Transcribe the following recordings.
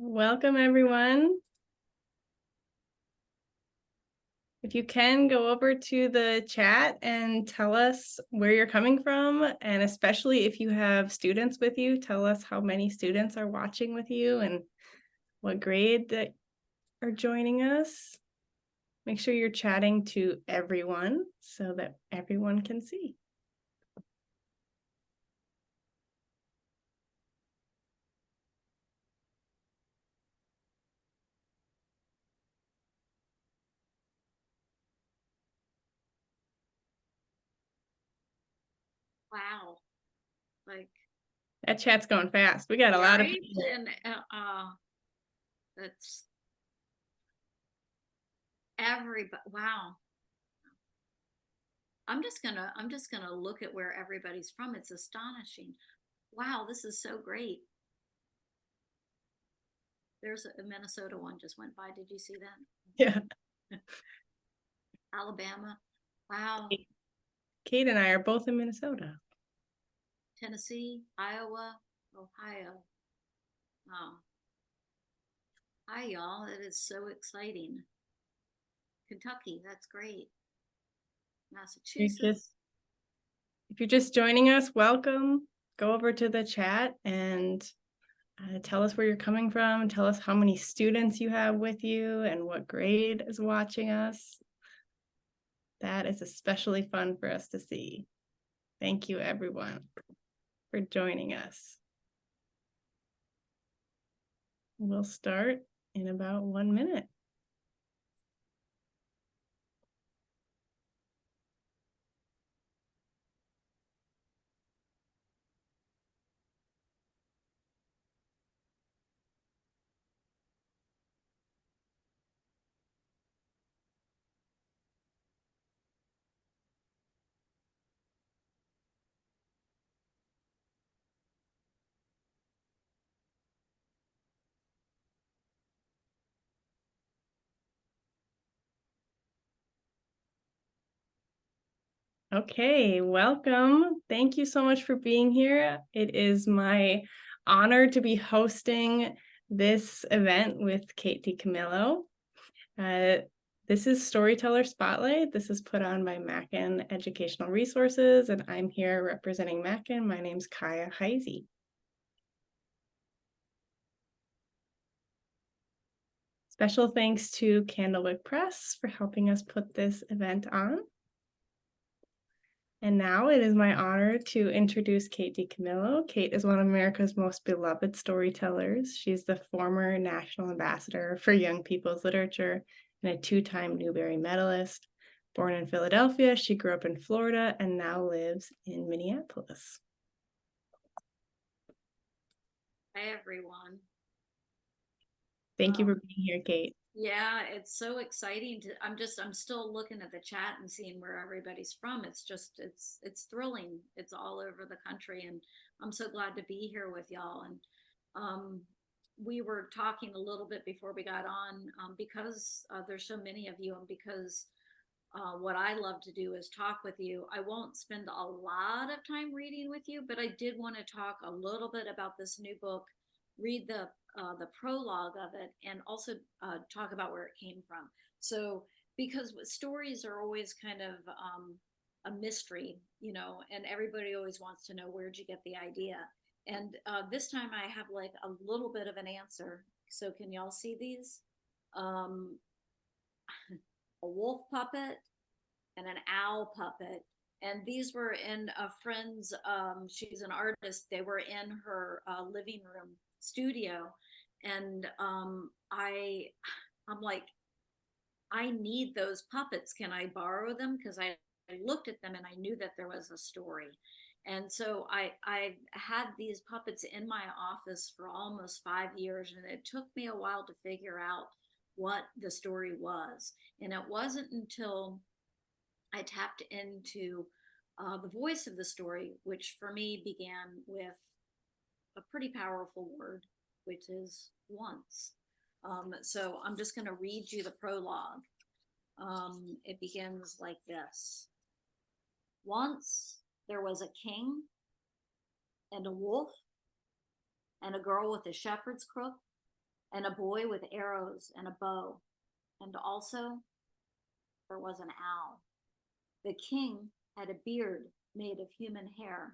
Welcome, everyone. If you can, go over to the chat and tell us where you're coming from, and especially if you have students with you, tell us how many students are watching with you and what grade that are joining us. Make sure you're chatting to everyone so that everyone can see. Wow. Like That chat's going fast. We got a lot of right? people. And that's everybody. Wow. I'm just gonna look at where everybody's from. It's astonishing. Wow, this is so great. There's a Minnesota one just went by. Did you see that? Yeah. Alabama. Wow. Kate and I are both in Minnesota. Tennessee, Iowa, Ohio. Wow. Hi y'all. It is so exciting. Kentucky, that's great. Massachusetts. If you're just joining us, welcome. Go over to the chat and tell us where you're coming from. Tell us how many students you have with you and what grade is watching us. That is especially fun for us to see. Thank you, everyone, for joining us. We'll start in about 1 minute. Okay, welcome. Thank you so much for being here. It is my honor to be hosting this event with Kate DiCamillo. This is Storyteller Spotlight. This is put on by Mackin Educational Resources, and I'm here representing Mackin. My name's Kaya Heisey. Special thanks to Candlewick Press for helping us put this event on. And now it is my honor to introduce Kate DiCamillo. Kate is one of America's most beloved storytellers. She's the former National Ambassador for Young People's Literature and a two-time Newbery Medalist. Born in Philadelphia, she grew up in Florida and now lives in Minneapolis. Hi everyone. Thank you for being here, Kate. Yeah, it's so exciting to I'm still looking at the chat and seeing where everybody's from. It's thrilling. It's all over the country and I'm so glad to be here with y'all. And we were talking a little bit before we got on because there's so many of you and because what I love to do is talk with you. I won't spend a lot of time reading with you, but I did want to talk a little bit about this new book, read the prologue of it, and also talk about where it came from. So, because stories are always kind of a mystery, and everybody always wants to know where'd you get the idea. And this time I have like a little bit of an answer. So, can y'all see these? Um, a wolf puppet and an owl puppet. And these were in a friend's, she's an artist, they were in her living room studio. And I'm like, I need those puppets. Can I borrow them? Because I looked at them and I knew that there was a story. And so I had these puppets in my office for almost 5 years, and it took me a while to figure out what the story was. And it wasn't until I tapped into the voice of the story, which for me began with a pretty powerful word, which is once. So I'm just going to read you the prologue. It begins like this. Once there was a king and a wolf and a girl with a shepherd's crook and a boy with arrows and a bow. And also there was an owl. The king had a beard made of human hair.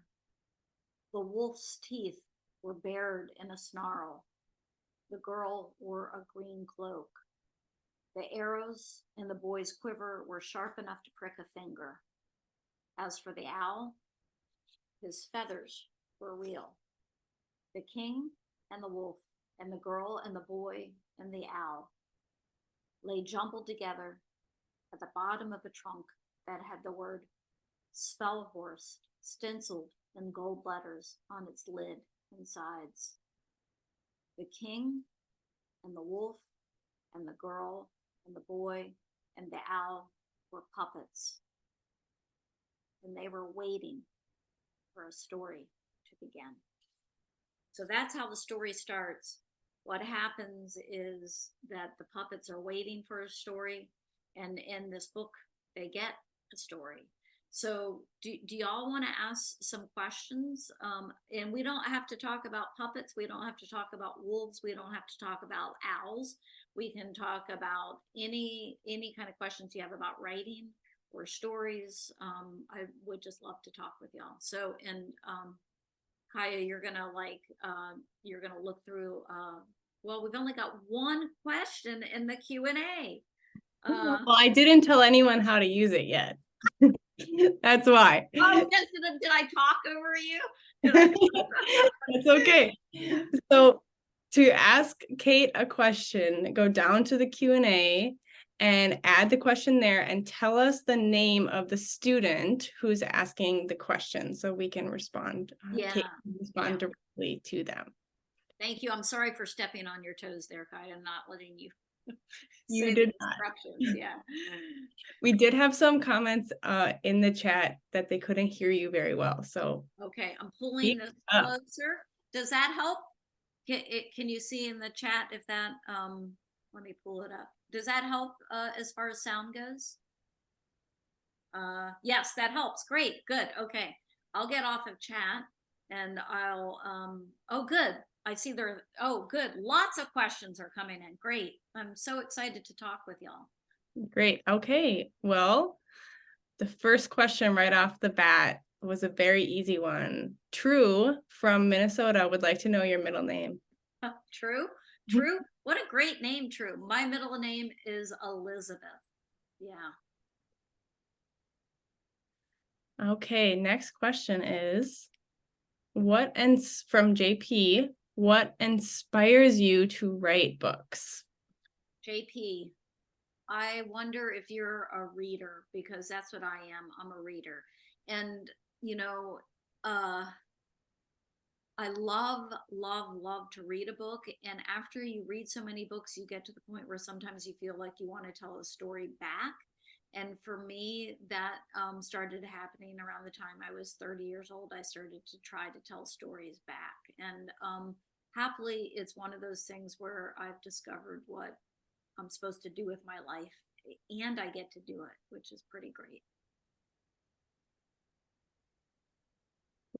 The wolf's teeth were bared in a snarl. The girl wore a green cloak. The arrows in the boy's quiver were sharp enough to prick a finger. As for the owl, his feathers were real. The king and the wolf and the girl and the boy and the owl lay jumbled together at the bottom of a trunk that had the word Spelhorst stenciled in gold letters on its lid and sides. The king and the wolf and the girl and the boy and the owl were puppets, and they were waiting for a story to begin. So that's how the story starts. What happens is that the puppets are waiting for a story, and in this book, they get a story. So do y'all want to ask some questions? And we don't have to talk about puppets. We don't have to talk about wolves. We don't have to talk about owls. We can talk about any kind of questions you have about writing or stories. I would just love to talk with y'all. So, and Kaya, you're gonna look through. Well, we've only got one question in the Q&A. Well, I didn't tell anyone how to use it yet. That's why. Oh, yes, did I talk over you? That's okay. So to ask Kate a question, go down to the Q&A and add the question there and tell us the name of the student who's asking the question so we can respond. Yeah. Kate can respond directly to them. Thank you. I'm sorry for stepping on your toes there, Kaya, and not letting you. You did not. Yeah. We did have some comments in the chat that they couldn't hear you very well. So okay, I'm pulling this closer. Does that help? Can you see in the chat if that let me pull it up. Does that help as far as sound goes? Yes, that helps. Great, good. Okay. I'll get off of chat and I'll oh good. I see there. Oh, good. Lots of questions are coming in. Great. I'm so excited to talk with y'all. Great. Okay. Well, the first question right off the bat was a very easy one. True from Minnesota would like to know your middle name. True. True. What a great name, True. My middle name is Elizabeth. Yeah. Okay. Next question is from JP, what inspires you to write books? JP, I wonder if you're a reader, because that's what I am. I'm a reader. And, you know, I love to read a book. And after you read so many books, you get to the point where sometimes you feel like you want to tell a story back. And for me, that started happening around the time I was 30 years old. I started to try to tell stories back. And happily, it's one of those things where I've discovered what I'm supposed to do with my life, and I get to do it, which is pretty great.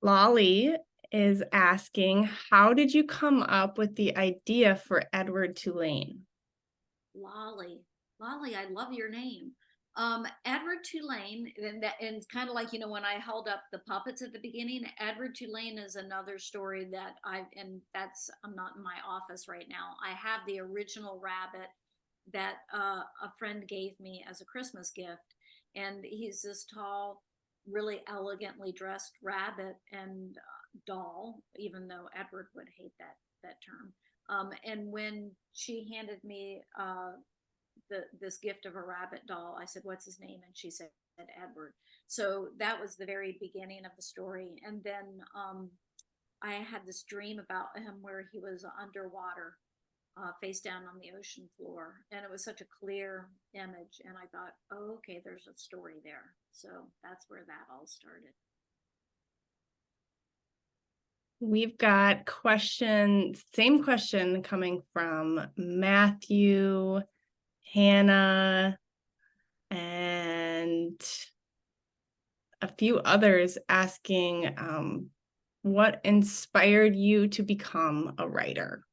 Lolly is asking, how did you come up with the idea for Edward Tulane? Lolly, I love your name. Edward Tulane, and it's kind of like, you know, when I held up the puppets at the beginning, Edward Tulane is another story that I'm not in my office right now. I have the original rabbit that a friend gave me as a Christmas gift, and he's this tall, really elegantly dressed rabbit and doll, even though Edward would hate that term. And when she handed me this gift of a rabbit doll, I said, "What's his name?" And she said Edward. So that was the very beginning of the story. And then I had this dream about him where he was underwater, face down on the ocean floor, and it was such a clear image. And I thought, oh, okay, there's a story there. So that's where that all started. We've got same question coming from Matthew, Hannah, and a few others asking what inspired you to become a writer?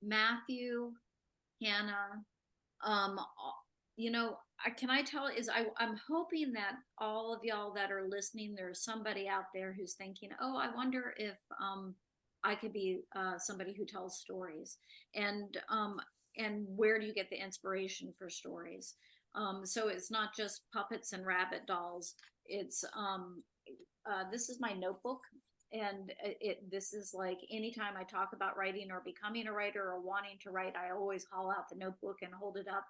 Matthew, Hannah, can I tell is I'm hoping that all of y'all that are listening, there's somebody out there who's thinking, oh, I wonder if I could be somebody who tells stories, and where do you get the inspiration for stories? So it's not just puppets and rabbit dolls. It's this is my notebook, and this is like anytime I talk about writing or becoming a writer or wanting to write, I always haul out the notebook and hold it up,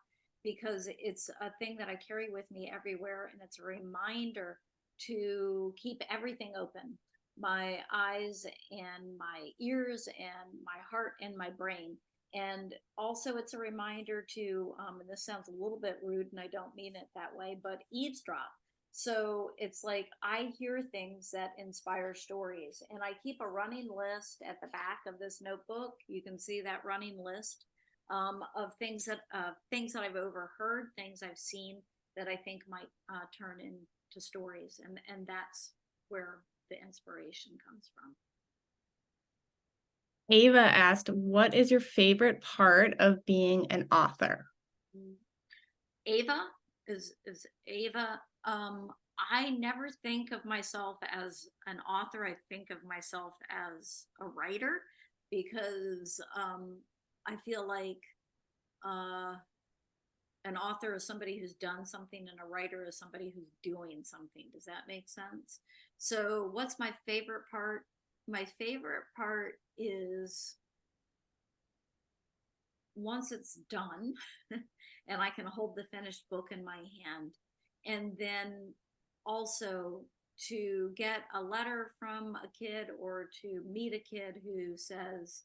because it's a thing that I carry with me everywhere, and it's a reminder to keep everything open, my eyes and my ears and my heart and my brain. And also it's a reminder to and this sounds a little bit rude and I don't mean it that way, but eavesdrop. So it's like I hear things that inspire stories, and I keep a running list at the back of this notebook. You can see that running list of things that I've overheard, things I've seen that I think might turn into stories, and that's where the inspiration comes from. Ava asked, what is your favorite part of being an author? Ava is Ava. I never think of myself as an author. I think of myself as a writer, because I feel like an author is somebody who's done something, and a writer is somebody who's doing something. Does that make sense? So what's my favorite part? My favorite part is once it's done and I can hold the finished book in my hand, and then also to get a letter from a kid or to meet a kid who says,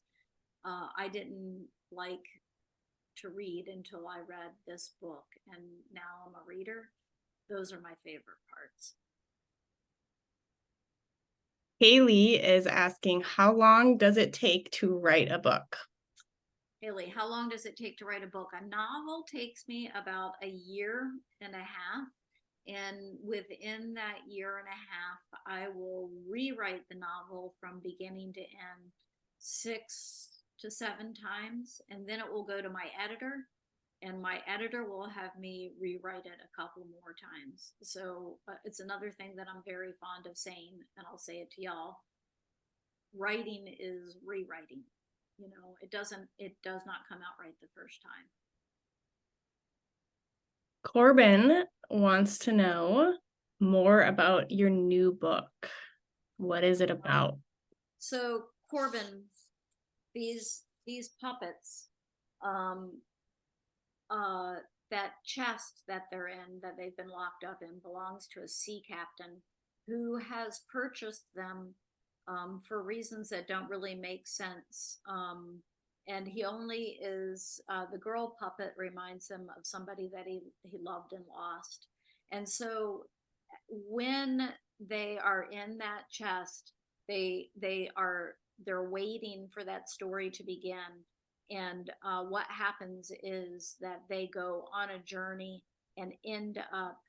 I didn't like to read until I read this book, and now I'm a reader. Those are my favorite parts. Haley is asking, how long does it take to write a book? Haley, how long does it take to write a book? A novel takes me about a year and a half. And within that year and a half, I will rewrite the novel from beginning to end 6 to 7 times. And then it will go to my editor, and my editor will have me rewrite it a couple more times. So it's another thing that I'm very fond of saying, and I'll say it to y'all. Writing is rewriting. It does not come out right the first time. Corbin wants to know more about your new book. What is it about? So Corbin, these puppets, that chest that they're in, that they've been locked up in, belongs to a sea captain who has purchased them for reasons that don't really make sense. And he only is the girl puppet reminds him of somebody that he loved and lost. And so when they are in that chest, they're waiting for that story to begin. And what happens is that they go on a journey and end up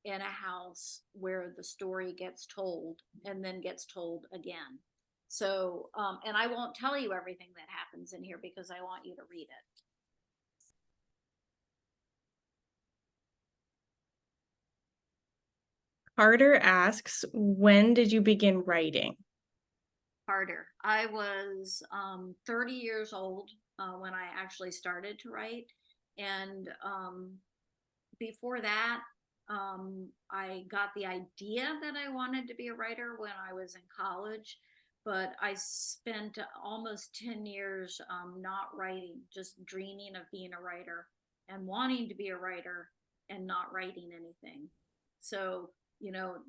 in a house where the story gets told and then gets told again. So, and I won't tell you everything that happens in here because I want you to read it. Carter asks, when did you begin writing? Carter, I was 30 years old when I actually started to write. And before that, I got the idea that I wanted to be a writer when I was in college, but I spent almost 10 years not writing, just dreaming of being a writer and wanting to be a writer and not writing anything. So,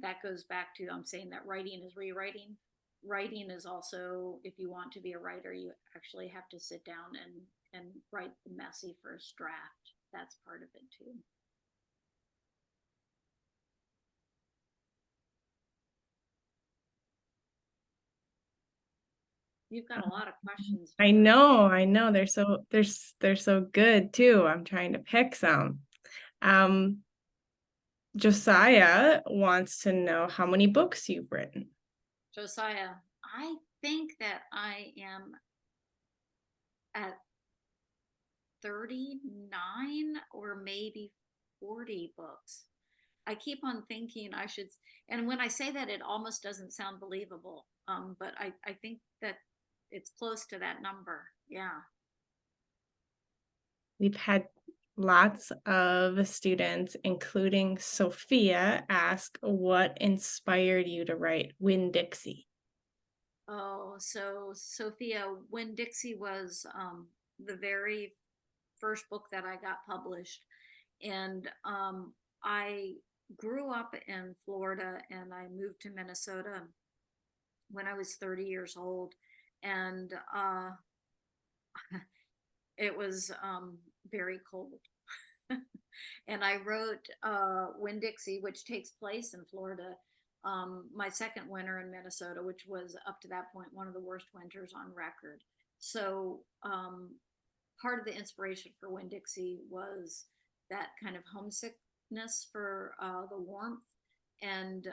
that goes back to, I'm saying that writing is rewriting. Writing is also, if you want to be a writer, you actually have to sit down and write the messy first draft. That's part of it too. You've got a lot of questions. I know. They're so good too. I'm trying to pick some. Josiah wants to know how many books you've written. Josiah, I think that I am at 39 or maybe 40 books. I keep on thinking I should, and when I say that, it almost doesn't sound believable. But I think that it's close to that number. Yeah. We've had lots of students, including Sophia, ask what inspired you to write Winn-Dixie. Oh, so Sophia, Winn-Dixie was the very first book that I got published. And I grew up in Florida and I moved to Minnesota when I was 30 years old. And it was very cold. And I wrote Winn-Dixie, which takes place in Florida, my second winter in Minnesota, which was up to that point one of the worst winters on record. So part of the inspiration for Winn-Dixie was that kind of homesickness for the warmth. And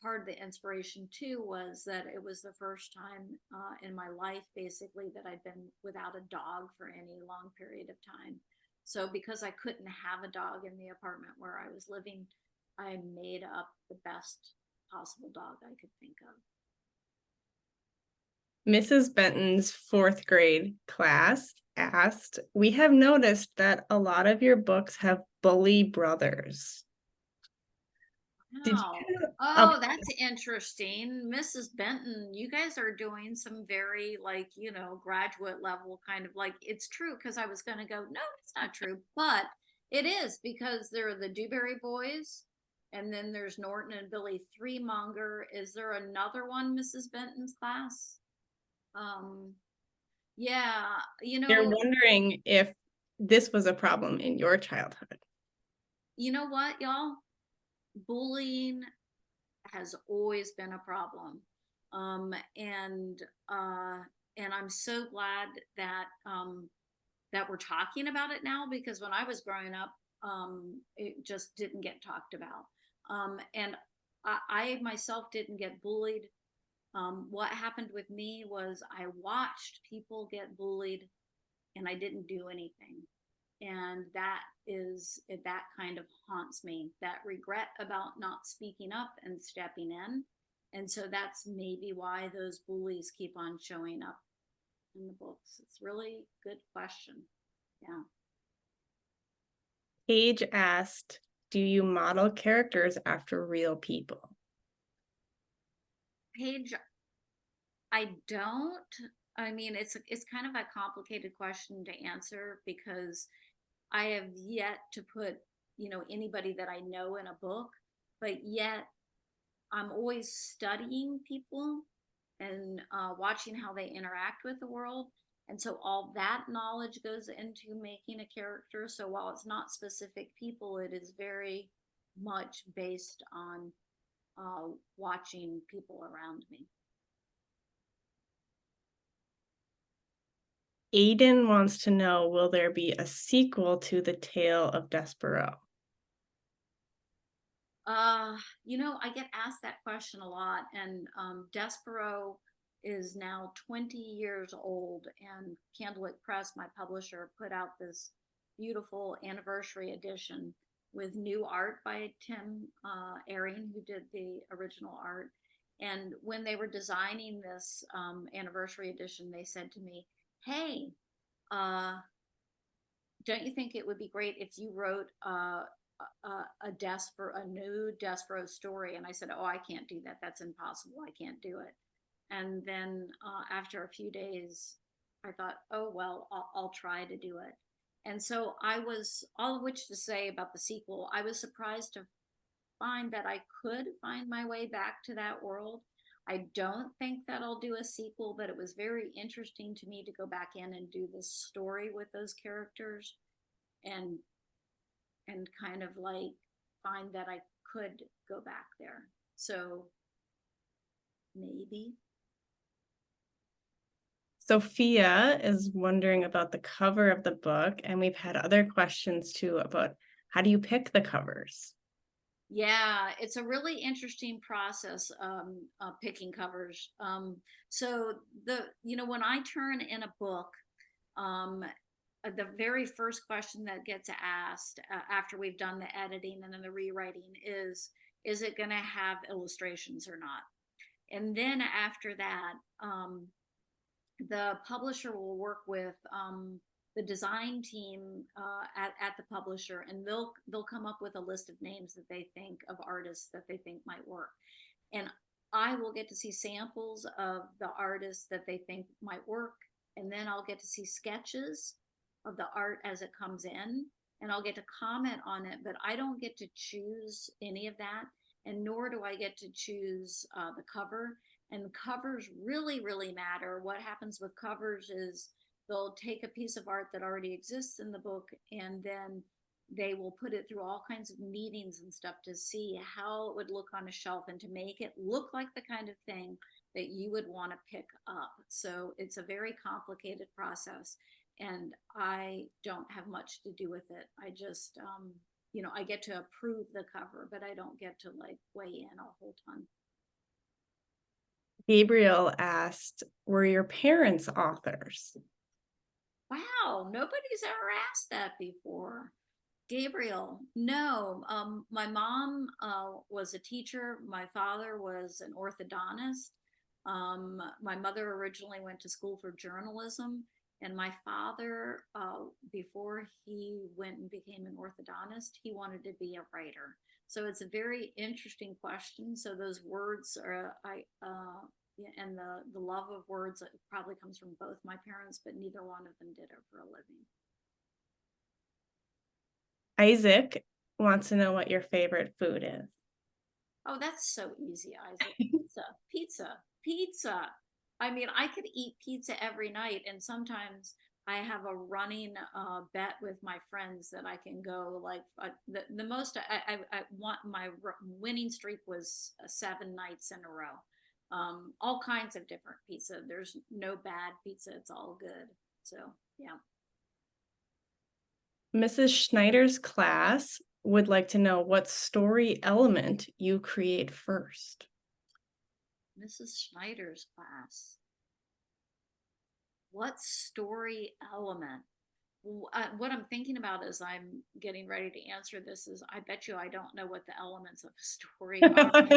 part of the inspiration too was that it was the first time in my life, basically, that I'd been without a dog for any long period of time. So because I couldn't have a dog in the apartment where I was living, I made up the best possible dog I could think of. Mrs. Benton's fourth grade class asked, we have noticed that a lot of your books have bully brothers. Did Wow. you? Oh, that's interesting. Mrs. Benton, you guys are doing some very, like, graduate level kind of, like, it's true, because I was going to go, no, it's not true. But it is, because there are the Dewberry Boys, and then there's Norton and Billy Threemonger. Is there another one, Mrs. Benton's class? Yeah, They're wondering if this was a problem in your childhood. you know what, y'all? Bullying has always been a problem. And I'm so glad that that we're talking about it now, because when I was growing up, it just didn't get talked about. And I myself didn't get bullied. What happened with me was I watched people get bullied and I didn't do anything. And that kind of haunts me, that regret about not speaking up and stepping in. And so that's maybe why those bullies keep on showing up in the books. It's really good question. Yeah. Paige asked, do you model characters after real people? Paige, I don't. I mean, it's kind of a complicated question to answer, because I have yet to put, anybody that I know in a book, but yet I'm always studying people and watching how they interact with the world. And so all that knowledge goes into making a character. So while it's not specific people, it is very much based on watching people around me. Aiden wants to know, will there be a sequel to The Tale of Despereaux? I get asked that question a lot, and Despereaux is now 20 years old, and Candlewick Press, my publisher, put out this beautiful anniversary edition with new art by Tim Airing, who did the original art. And when they were designing this anniversary edition, they said to me, hey, don't you think it would be great if you wrote a new Despereaux story? And I said, oh, I can't do that. That's impossible. I can't do it. And then after a few days, I thought, oh, well, I'll try to do it. And so I was, all of which to say about the sequel, I was surprised to find that I could find my way back to that world. I don't think that I'll do a sequel, but it was very interesting to me to go back in and do this story with those characters, and kind of like find that I could go back there. So maybe. Sophia is wondering about the cover of the book, and we've had other questions too about how do you pick the covers? Yeah, it's a really interesting process, picking covers. So when I turn in a book, The very first question that gets asked after we've done the editing and then the rewriting is it going to have illustrations or not? And then after that, the publisher will work with the design team at the publisher, and they'll come up with a list of names that they think of artists that they think might work. And I will get to see samples of the artists that they think might work, and then I'll get to see sketches of the art as it comes in, and I'll get to comment on it, but I don't get to choose any of that, and nor do I get to choose the cover. And covers really, really matter. What happens with covers is they'll take a piece of art that already exists in the book, and then they will put it through all kinds of meetings and stuff to see how it would look on a shelf and to make it look like the kind of thing that you would want to pick up. So it's a very complicated process, and I don't have much to do with it. I just, I get to approve the cover, but I don't get to like weigh in a whole ton. Gabriel asked, were your parents authors? Wow, nobody's ever asked that before. Gabriel, no. My mom was a teacher. My father was an orthodontist. My mother originally went to school for journalism. And my father, before he went and became an orthodontist, he wanted to be a writer. So it's a very interesting question. So those words are, and the love of words probably comes from both my parents, but neither one of them did it for a living. Isaac wants to know what your favorite food is. Oh, that's so easy, Isaac. Pizza. I mean, I could eat pizza every night, and sometimes I have a running bet with my friends that I can go like the most I want. My winning streak was 7 nights in a row. All kinds of different pizza. There's no bad pizza. It's all good. So yeah. Mrs. Schneider's class would like to know what story element you create first. Mrs. Schneider's class. What story element? What I'm thinking about as I'm getting ready to answer this is I bet you I don't know what the elements of a story are.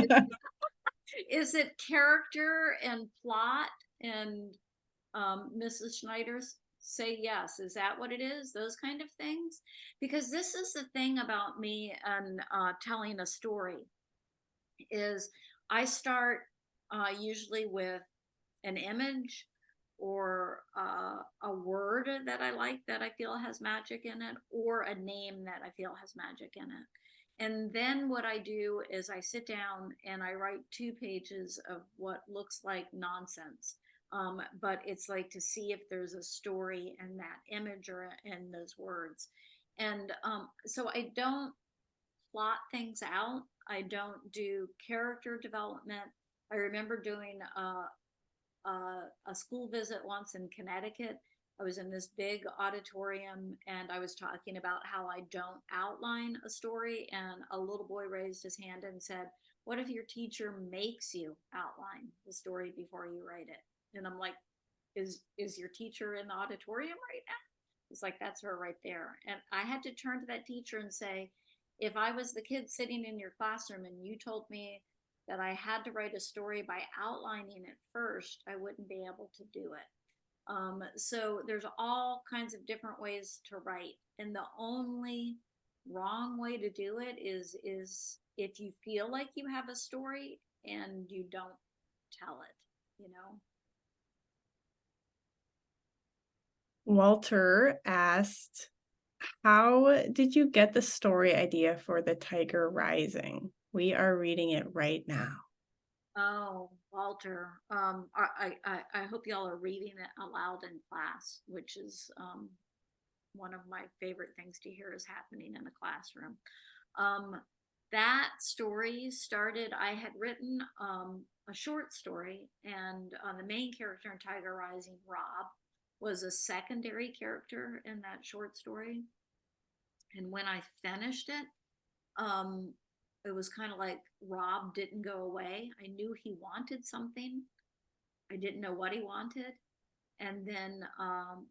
Is it character and plot? And Mrs. Schneider's say yes. Is that what it is? Those kind of things? Because this is the thing about me and telling a story is I start usually with an image or a word that I like that I feel has magic in it, or a name that I feel has magic in it. And then what I do is I sit down and I write 2 pages of what looks like nonsense. But it's like to see if there's a story in that image or in those words. And so I don't plot things out. I don't do character development. I remember doing a school visit once in Connecticut. I was in this big auditorium and I was talking about how I don't outline a story. And a little boy raised his hand and said, what if your teacher makes you outline the story before you write it? And I'm like, is your teacher in the auditorium right now? It's like, that's her right there. And I had to turn to that teacher and say, if I was the kid sitting in your classroom and you told me that I had to write a story by outlining it first, I wouldn't be able to do it. So there's all kinds of different ways to write. And the only wrong way to do it is if you feel like you have a story and you don't tell it, you know? Walter asked, how did you get the story idea for The Tiger Rising? We are reading it right now. Oh, Walter, I hope y'all are reading it aloud in class, which is one of my favorite things to hear is happening in a classroom. That story started, I had written a short story, and the main character in Tiger Rising, Rob, was a secondary character in that short story. And when I finished it, it was kind of like Rob didn't go away. I knew he wanted something. I didn't know what he wanted. And then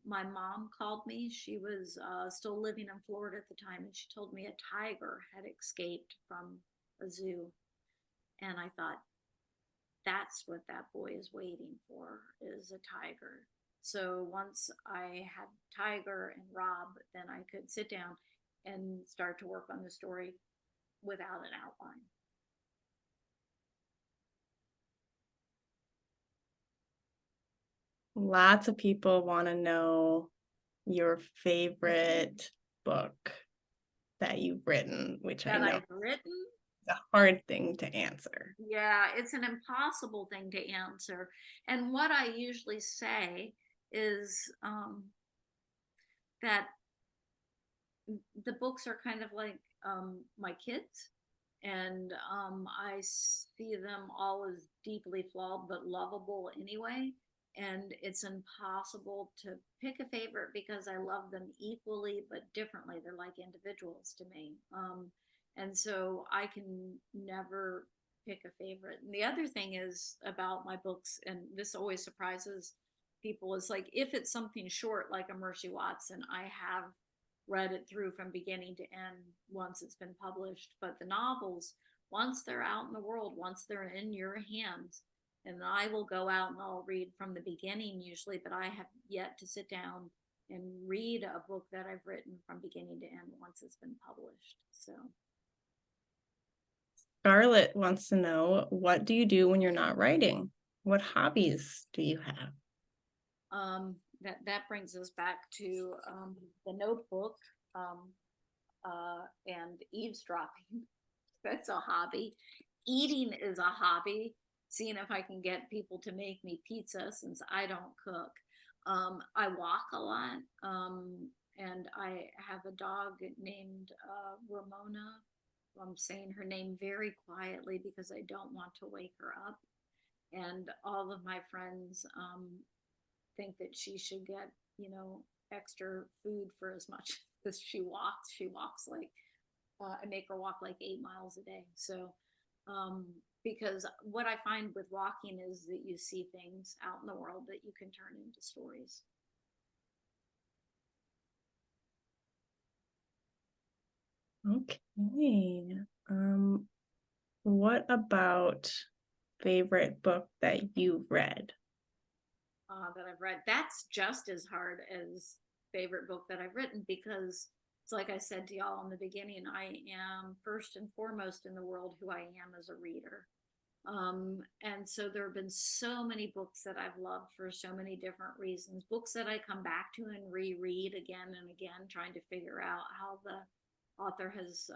my mom called me. She was still living in Florida at the time, and she told me a tiger had escaped from a zoo. And I thought, that's what that boy is waiting for, is a tiger. So once I had Tiger and Rob, then I could sit down and start to work on the story without an outline. Lots of people want to know your favorite book that you've written, which I That know I've written? is a hard thing to answer. Yeah, it's an impossible thing to answer. And what I usually say is that the books are kind of like my kids. And I see them all as deeply flawed but lovable anyway. And it's impossible to pick a favorite because I love them equally but differently. They're like individuals to me. And so I can never pick a favorite. And the other thing is about my books, and this always surprises people, is like if it's something short like a Mercy Watson, I have read it through from beginning to end once it's been published. But the novels, once they're out in the world, once they're in your hands, and I will go out and I'll read from the beginning usually, but I have yet to sit down and read a book that I've written from beginning to end once it's been published. So Scarlett wants to know, what do you do when you're not writing? What hobbies do you have? that brings us back to the Notebook and eavesdropping. That's a hobby. Eating is a hobby. Seeing if I can get people to make me pizza since I don't cook. I walk a lot, and I have a dog named Ramona. I'm saying her name very quietly because I don't want to wake her up. And all of my friends think that she should get, extra food for as much as she walks. She walks like, I make her walk like 8 miles a day. So, because what I find with walking is that you see things out in the world that you can turn into stories. Okay. What about favorite book that you've read? That I've read. That's just as hard as favorite book that I've written because it's like I said to y'all in the beginning, I am first and foremost in the world who I am as a reader. And so there have been so many books that I've loved for so many different reasons, books that I come back to and reread again and again, trying to figure out how the author has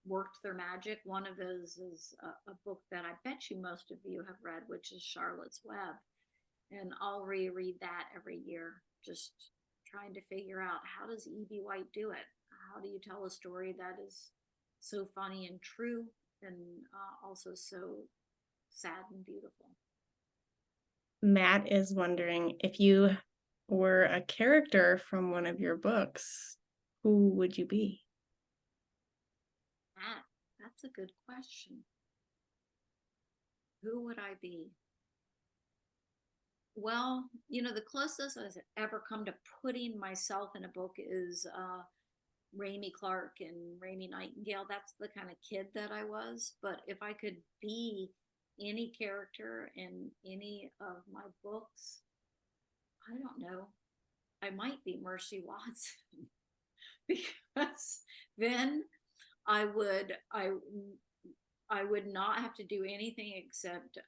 worked their magic. One of those is a book that I bet you most of you have read, which is Charlotte's Web. And I'll reread that every year, just trying to figure out, how does E.B. White do it? How do you tell a story that is so funny and true, and also so sad and beautiful? Matt is wondering, if you were a character from one of your books, who would you be? That's a good question. Who would I be? Well, the closest I've ever come to putting myself in a book is Raimi Clark and Raimi Nightingale. That's the kind of kid that I was. But if I could be any character in any of my books, I don't know. I might be Mercy Watson because then I would I would not have to do anything except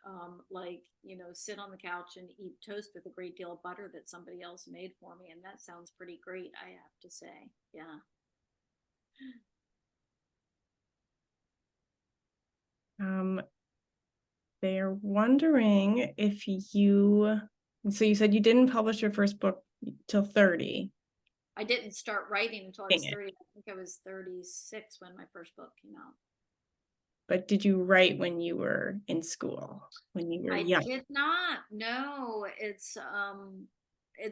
sit on the couch and eat toast with a great deal of butter that somebody else made for me, and that sounds pretty great, I have to say. Yeah. They're wondering if you, so you said you didn't publish your first book till 30. I didn't start writing until I was 30. I think I was 36 when my first book came out. But did you write when you were in school, when you were young? I did not. No, it's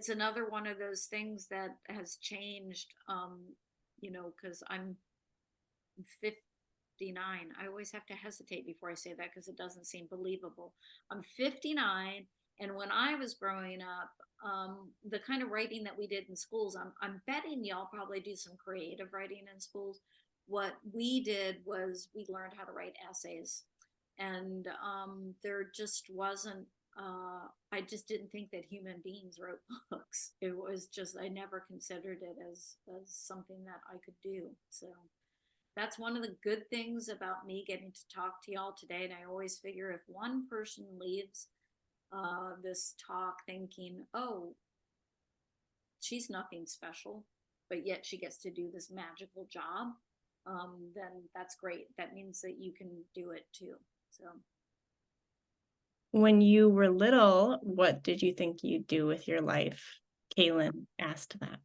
another one of those things that has changed, because I'm 59. I always have to hesitate before I say that because it doesn't seem believable. I'm 59, And when I was growing up, the kind of writing that we did in schools, I'm betting y'all probably do some creative writing in schools. What we did was we learned how to write essays, and there just wasn't. I just didn't think that human beings wrote books. It was just I never considered it as something that I could do. So that's one of the good things about me getting to talk to y'all today. And I always figure if one person leaves this talk thinking, oh, she's nothing special, but yet she gets to do this magical job, then that's great. That means that you can do it too. So When you were little, what did you think you'd do with your life? Kaylin asked that.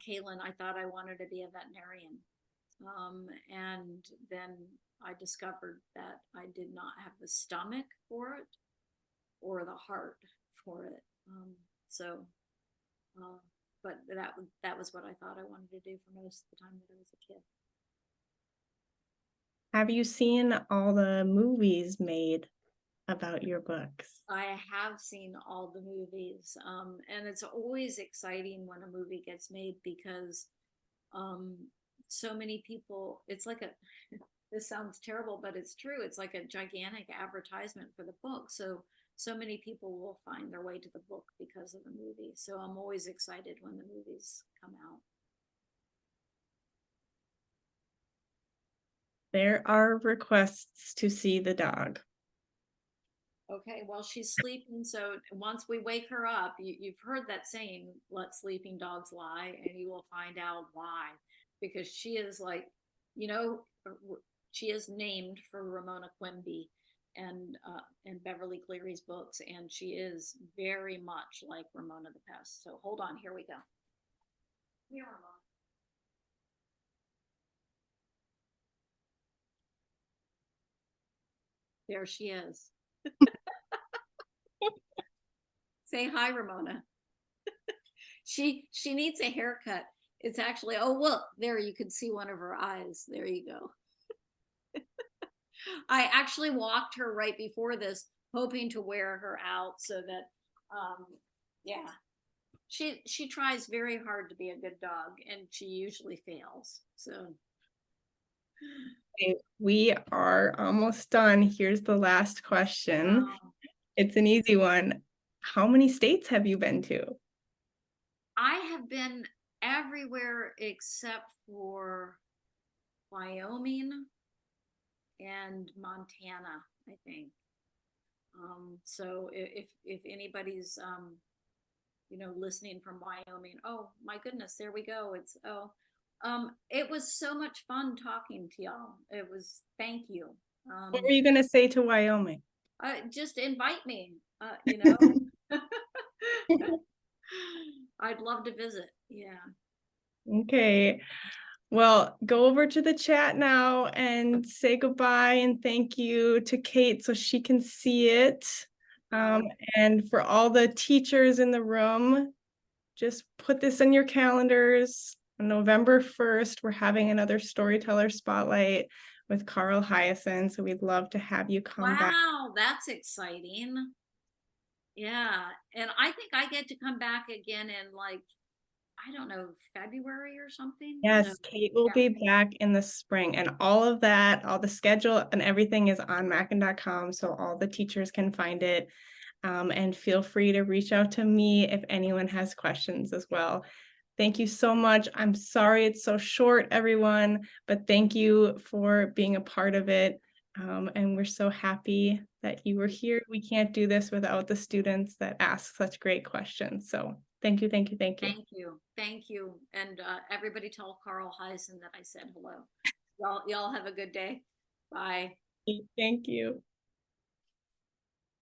Caitlin, I thought I wanted to be a veterinarian. And then I discovered that I did not have the stomach for it or the heart for it. So, but that was what I thought I wanted to do for most of the time that I was a kid. Have you seen all the movies made about your books? I have seen all the movies, and it's always exciting when a movie gets made because so many people, it's like a, this sounds terrible, but it's true. It's like a gigantic advertisement for the book. So many people will find their way to the book because of the movie. So I'm always excited when the movies come out. There are requests to see the dog. Okay, well, she's sleeping. So once we wake her up, you've heard that saying, let sleeping dogs lie, and you will find out why. Because she is like, you know, she is named for Ramona Quimby and Beverly Cleary's books, and she is very much like Ramona the Pest. So hold on, here we go. Here, Ramona. There she is. Say hi, Ramona. She needs a haircut. It's actually, oh, look, there you can see one of her eyes. There you go. I actually walked her right before this, hoping to wear her out so that, yeah, she tries very hard to be a good dog, and she usually fails. So Okay, we are almost done. Here's the last question. It's an easy one. How many states have you been to? I have been everywhere except for Wyoming and Montana, I think. So if anybody's you know, listening from Wyoming, oh my goodness, there we go. It's it was so much fun talking to y'all. It was, thank you. What were you going to say to Wyoming? Just invite me. You know, I'd love to visit. Yeah. Okay. Well, go over to the chat now and say goodbye and thank you to Kate so she can see it. And for all the teachers in the room, just put this in your calendars. On November 1st, we're having another Storyteller Spotlight with Carl Hyacin. So we'd love to have you come back. Wow, that's exciting. Yeah. And I think I get to come back again in like, I don't know, February or something. Yes, So, Kate will be back in the spring, and all of that, all the schedule and everything is on mackin.com, so all the teachers can find it. And feel free to reach out to me if anyone has questions as well. Thank you so much. I'm sorry it's so short, everyone, but thank you for being a part of it. And we're so happy that you were here. We can't do this without the students that ask such great questions. So thank you, thank you, thank you. Thank you. Thank you. And everybody tell Carl Hyacin that I said hello. Y'all have a good day. Bye. Thank you.